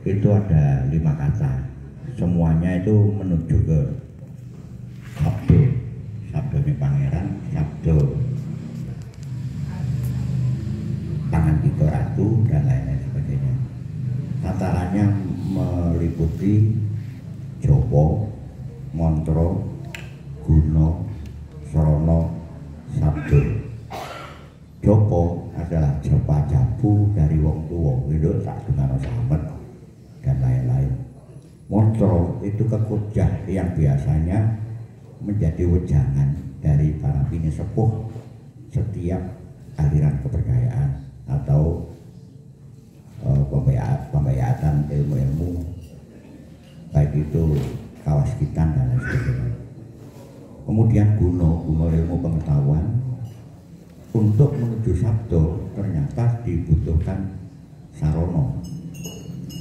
itu ada 5 kata, semuanya itu menuju ke sabdo, sabdonya pangeran, sabdo Pangantito Ratu dan lain-lain sebagainya. Tatarannya meliputi Jopo, Montro, Guno, Srono, Sabdo. Jopo adalah japa jabu dari wong tuwa, itu tak dengar samet dan lain-lain. Montro itu kekujah yang biasanya menjadi wejangan dari para bini sepuh setiap aliran kepercayaan atau pembayatan ilmu-ilmu, baik itu kawaskitan dan lain sebagainya. Kemudian Guno ilmu pengetahuan. Untuk menuju sabdo ternyata dibutuhkan sarono.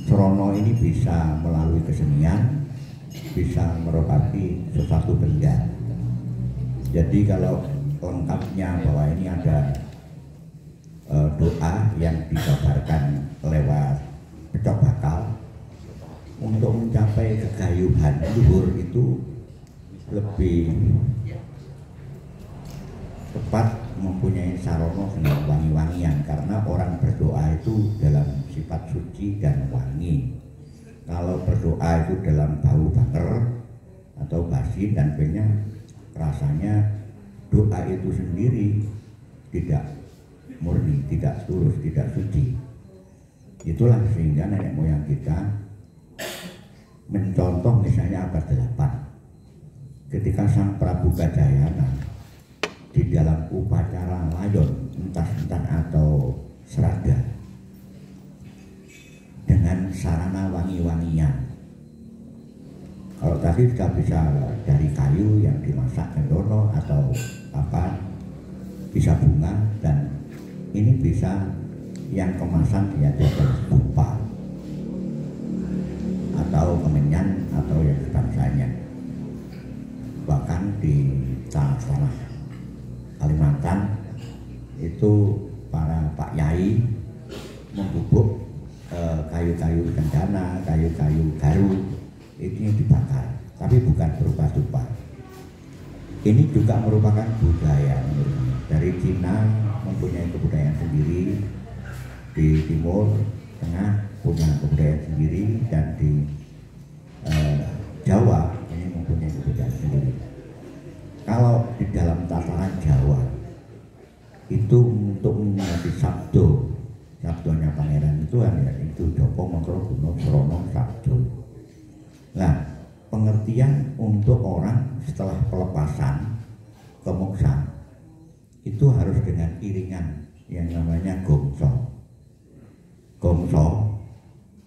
Sarono ini bisa melalui kesenian, bisa merupakan sesuatu benda. Jadi kalau lengkapnya bahwa ini ada doa yang dijabarkan lewat pecok bakal untuk mencapai kegayuhan luhur itu lebih tepat mempunyai sarono dengan wangi-wangian, karena orang berdoa itu dalam sifat suci dan wangi. Kalau berdoa itu dalam bau baker atau basi dan banyak, rasanya doa itu sendiri tidak murni, tidak tulus, tidak suci. Itulah sehingga nenek moyang kita mencontoh misalnya abad 8 ketika Sang Prabu Gajayana di dalam upacara layon entas-entas atau serada dengan sarana wangi-wangian. Kalau tadi sudah bisa dari kayu yang dimasak kendono atau apa, bisa bunga, dan ini bisa yang kemasan ya dari dupa atau kemenyan atau yang sebangsanya. Bahkan di tanah Kalimantan itu para Pak Yai membubuk kayu-kayu cendana, kayu-kayu garu itu dibakar, tapi bukan berupa dupa. Ini juga merupakan budaya dari Cina, mempunyai kebudayaan sendiri, di Timur Tengah punya kebudayaan sendiri, dan di Jawa ini mempunyai kebudayaan sendiri. Kalau di dalam tataran Jawa itu untuk menjadi sabdonya pangeran itu ya itu Jopo, Montro, Guno, Srono, Sabdo. Nah, pengertian untuk orang setelah pelepasan ke moksa itu harus dengan iringan yang namanya gongso. Gongso,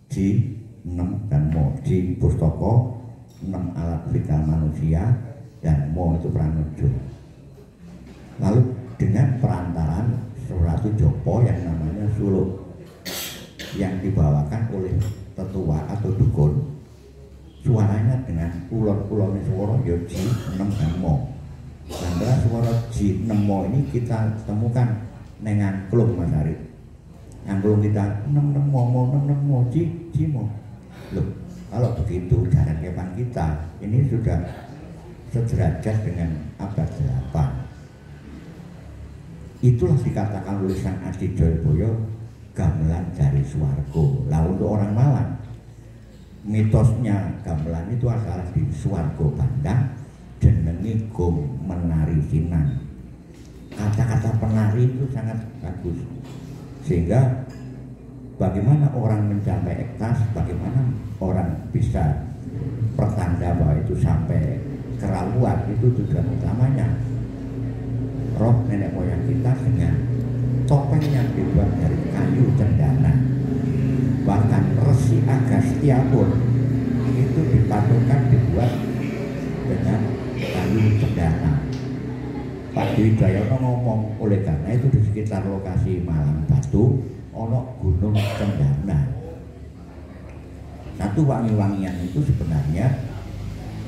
ji, 6 dan mo. Ji pustaka, 6 alat vital manusia, dan mo itu pranojo. Lalu dengan perantaran suatu jopo yang namanya suluk yang dibawakan oleh tetua atau dukun, suaranya dengan ulon-ulon suara ya ji 6 dan mo. Nah, suara ji 6 mo ini kita temukan dengan angklung Mas Arif. Angklung kita 6 mo ji mo. Loh, kalau begitu jarak kepan kita ini sudah sederajat dengan abad 8. Itulah dikatakan oleh Sang Adi Joyoboyo gamelan dari Swargo. Lah untuk orang Malang, mitosnya gamelan itu asal di Swargo Bandang, jenenge gom menari sinan. Kata-kata penari itu sangat bagus, sehingga bagaimana orang mencapai ektas, bagaimana orang bisa pertanda bahwa itu sampai keraluan, itu tujuan utamanya. Roh nenek moyang kita dengan topeng yang dibuat dari kayu cendana, bahkan Resi Agastya pun itu dipadukan dibuat dengan kayu cendana. Pak Dwi Jayono ngomong, oleh karena itu di sekitar lokasi Malang Batu ono gunung cendana. Satu wangi-wangian itu sebenarnya,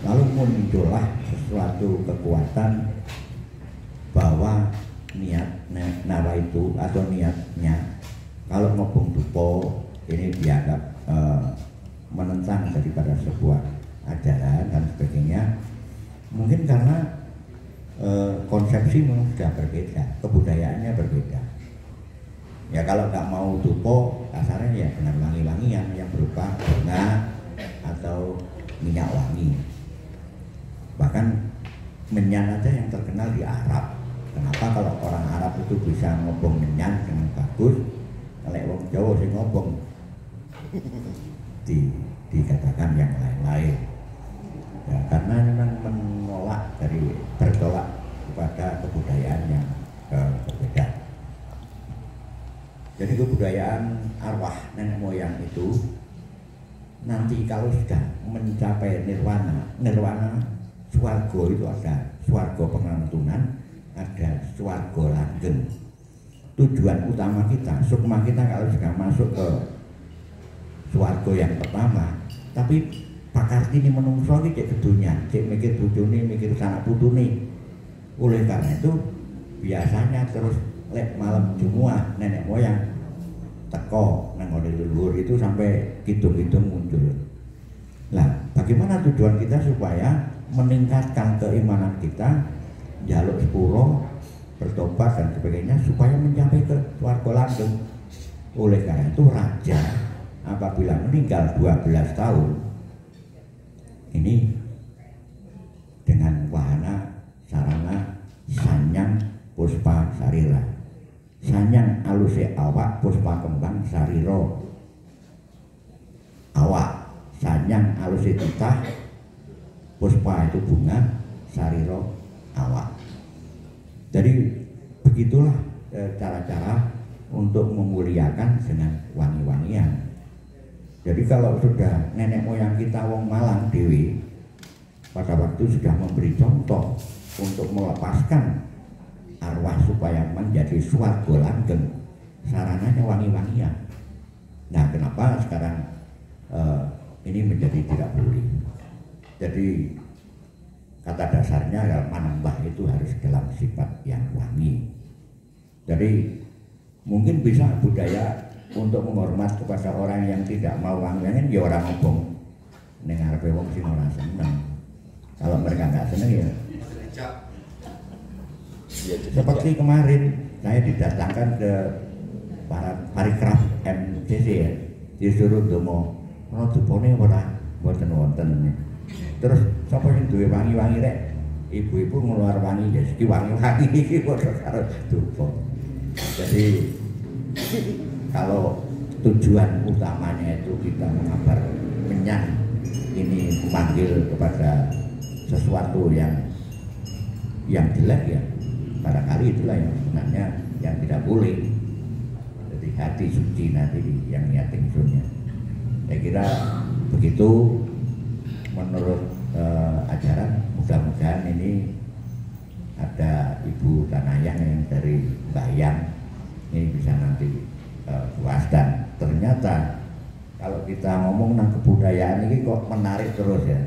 lalu muncullah sesuatu kekuatan bahwa niat nawa itu atau niatnya kalau ngobong dupo ini dianggap menentang daripada sebuah ajaran dan sebagainya. Mungkin karena konsepsi memang sudah berbeda, kebudayaannya berbeda. Ya kalau nggak mau dupo, kasarnya ya dengan wangi-wangian yang berupa bunga atau minyak wangi. Bahkan menyan aja yang terkenal di Arab. Kenapa kalau orang Arab itu bisa ngobong menyan dengan bagus, kalau orang Jawa sih ngobong dikatakan yang lain-lain. Ya, karena memang menolak bertolak kepada kebudayaan yang berbeda. Jadi kebudayaan arwah nenek moyang itu nanti kalau sudah mencapai nirwana swarga itu ada swarga pengampunan, ada swarga langgeng. Tujuan utama kita, sukma kita kalau sudah masuk ke swarga yang pertama, tapi pakar ini menungso iki cek kedunya, cek mikir bojone, mikir anak putune. Oleh karena itu biasanya terus lek malam Jumat nenek moyang teko nang leluhur itu sampai hitung-hitung muncul. Nah, bagaimana tujuan kita supaya meningkatkan keimanan kita, jaluk sepuro, bertobat dan sebagainya supaya mencapai ke swarga langgeng. Oleh karena itu raja apabila meninggal 12 tahun ini dengan wahana sarana sanyang puspa sarira, sanyang aluse awak puspa kembang sariro awak, sanyang aluse titah puspa itu bunga sariro awak. Jadi begitulah cara-cara untuk memuliakan dengan wangi-wangian. Jadi kalau sudah nenek moyang kita wong Malang dewi pada waktu sudah memberi contoh untuk melepaskan arwah supaya menjadi swarga langgeng, sarananya wangi-wangian. Nah, kenapa sekarang ini menjadi tidak boleh? Jadi kata dasarnya adalah manembah itu harus dalam sifat yang wangi. Jadi mungkin bisa budaya untuk menghormat kepada orang yang tidak mau wangi-wangian, ya orang ngomong ning ngarepe wong sing ora seneng. Kalau mereka nggak seneng ya seperti kemarin saya didatangkan ke para parikraf MCC ya, disuruh domo ono dupone ora mboten wonten. Terus sapa sing duwe wangi-wangi rek? Ibu-ibu ngeluar wangi ya iki wangi-wangi iki padha karo dupo. Jadi kalau tujuan utamanya itu kita mengabar menyan ini memanggil kepada sesuatu yang jelek ya, barangkali itulah yang sebenarnya yang tidak boleh. Jadi hati suci nanti yang niat ingsunnya. Saya kira begitu menurut ajaran. Mudah-mudahan ini ada Ibu Tanayang yang dari Bayang ini bisa nanti puas. Dan ternyata kalau kita ngomong tentang kebudayaan ini kok menarik terus ya,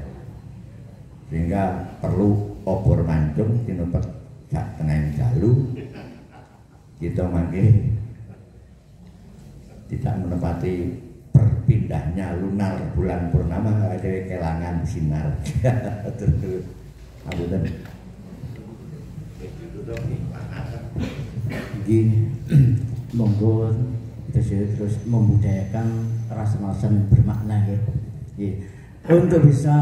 sehingga perlu obor mancung tinupet sak tengah jalu kita mangke tidak menepati berpindahnya lunar bulan purnama ada kelangan sinar. Terus abudan gini monggo kita terus membudayakan rasan-rasan bermakna ya. Untuk bisa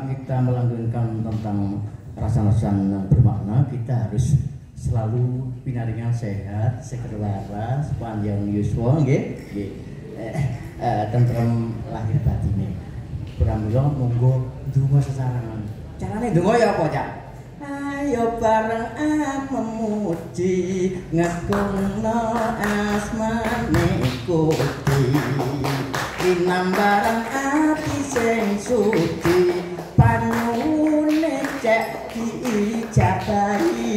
kita melanggengkan tentang rasan-rasan bermakna, kita harus selalu pinaringan sehat, seger waras, panjang yuswa nggih. Tentrem lahir batine. Pramila monggo ndonga sesarengan. Carane ndonga ya apa, Cak? Ayo bareng memuji ngegungno asmane Gusti. Dinambareng ati sing suci panyune cek diijabahi.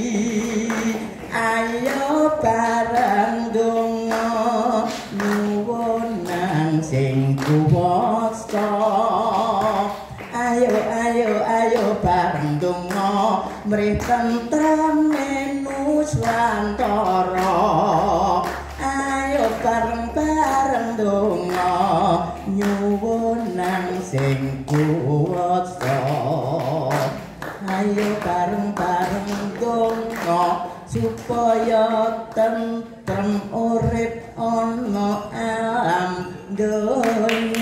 Ayo bareng ndonga nyuwun nang sing kuwasa. Ayo bareng ndonga mrih tentreme nuswantara. Ayo bareng ndonga nyuwun nang sing kuwasa ayo bareng-bareng donga supaya tentrem urip ana alam donya